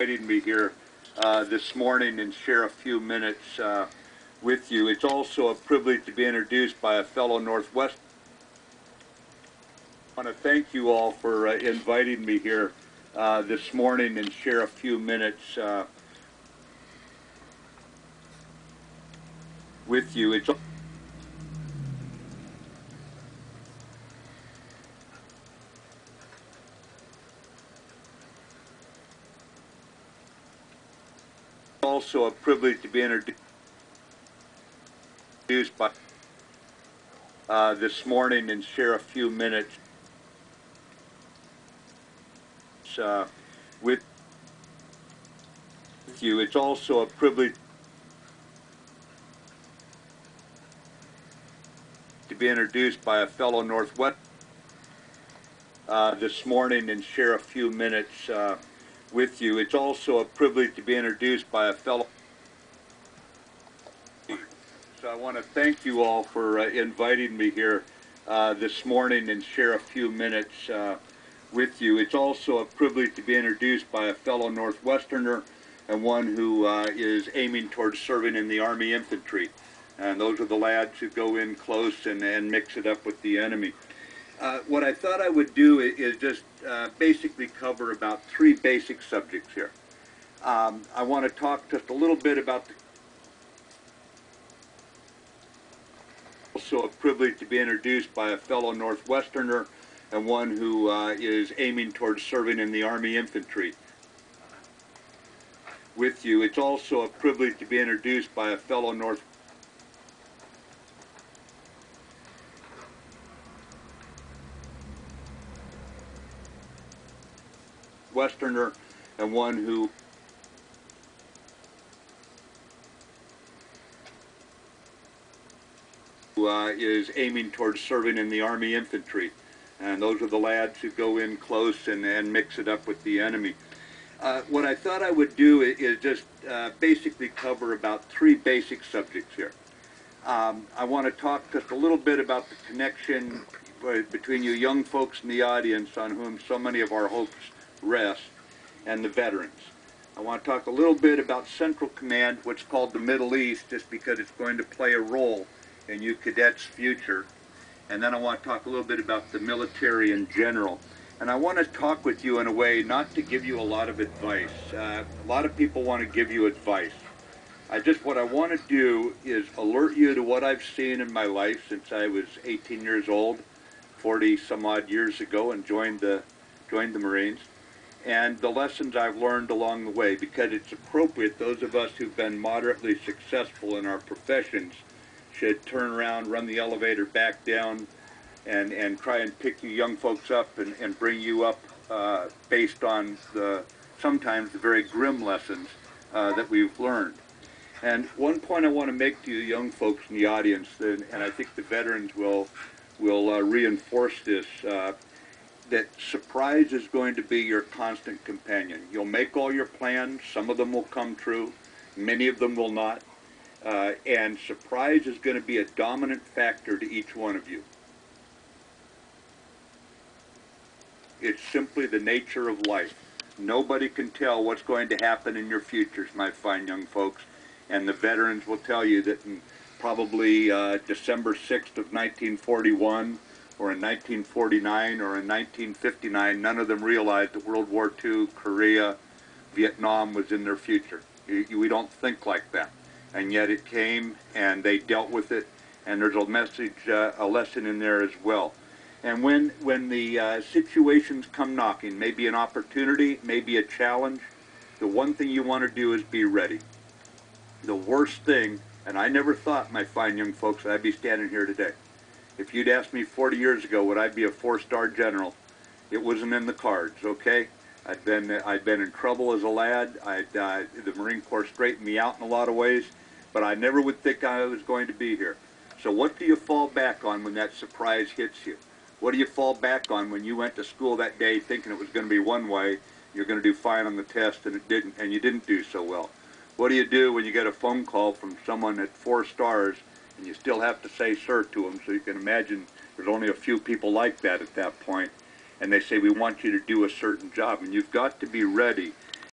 inviting me here this morning and share a few minutes with you. It's also a privilege to be introduced by a fellow Northwest. I want to thank you all for inviting me here this morning and share a few minutes with you. It's also a privilege to be introduced by this morning and share a few minutes with you. It's also a privilege to be introduced by a fellow Northwest this morning and share a few minutes with you. It's also a privilege to be introduced by a fellow. So I want to thank you all for inviting me here this morning and share a few minutes with you. It's also a privilege to be introduced by a fellow Northwesterner and one who is aiming towards serving in the Army Infantry. And those are the lads who go in close and mix it up with the enemy. What I thought I would do is just basically cover about three basic subjects here. I want to talk just a little bit about also a privilege to be introduced by a fellow Northwesterner and one who is aiming towards serving in the Army Infantry with you. It's also a privilege to be introduced by a fellow Northwesterner and one who is aiming towards serving in the Army Infantry. And those are the lads who go in close and mix it up with the enemy. What I thought I would do is just basically cover about three basic subjects here. I want to talk just a little bit about the connection between you young folks in the audience on whom so many of our hopes rest and the veterans. I want to talk a little bit about Central Command, what's called the Middle East, just because it's going to play a role in you cadets' future. And then I want to talk a little bit about the military in general. And I want to talk with you in a way not to give you a lot of advice. A lot of people want to give you advice. What I want to do is alert you to what I've seen in my life since I was 18 years old, 40 some odd years ago, and joined the Marines, and the lessons I've learned along the way, because it's appropriate those of us who've been moderately successful in our professions should turn around, run the elevator back down, and try and pick you young folks up and bring you up based on sometimes the very grim lessons that we've learned. And one point I want to make to you young folks in the audience, and I think the veterans will reinforce this, that surprise is going to be your constant companion. You'll make all your plans, some of them will come true, many of them will not. And surprise is going to be a dominant factor to each one of you. It's simply the nature of life. Nobody can tell what's going to happen in your futures, my fine young folks. And the veterans will tell you that in probably December 6th of 1941, or in 1949, or in 1959, none of them realized that World War II, Korea, Vietnam was in their future. We don't think like that. And yet it came, and they dealt with it, and there's a message, a lesson in there as well. And when the situations come knocking, maybe an opportunity, maybe a challenge, the one thing you want to do is be ready. The worst thing, and I never thought, my fine young folks, that I'd be standing here today. If you'd asked me 40 years ago would I be a 4-star general, it wasn't in the cards, okay? I'd been in trouble as a lad. The Marine Corps straightened me out in a lot of ways, but I never would think I was going to be here. So what do you fall back on when that surprise hits you? What do you fall back on when you went to school that day thinking it was going to be one way, you're going to do fine on the test, and it didn't, and you didn't do so well? What do you do when you get a phone call from someone at 4 stars and you still have to say sir to them? So you can imagine there's only a few people like that at that point, and they say, we want you to do a certain job, and you've got to be ready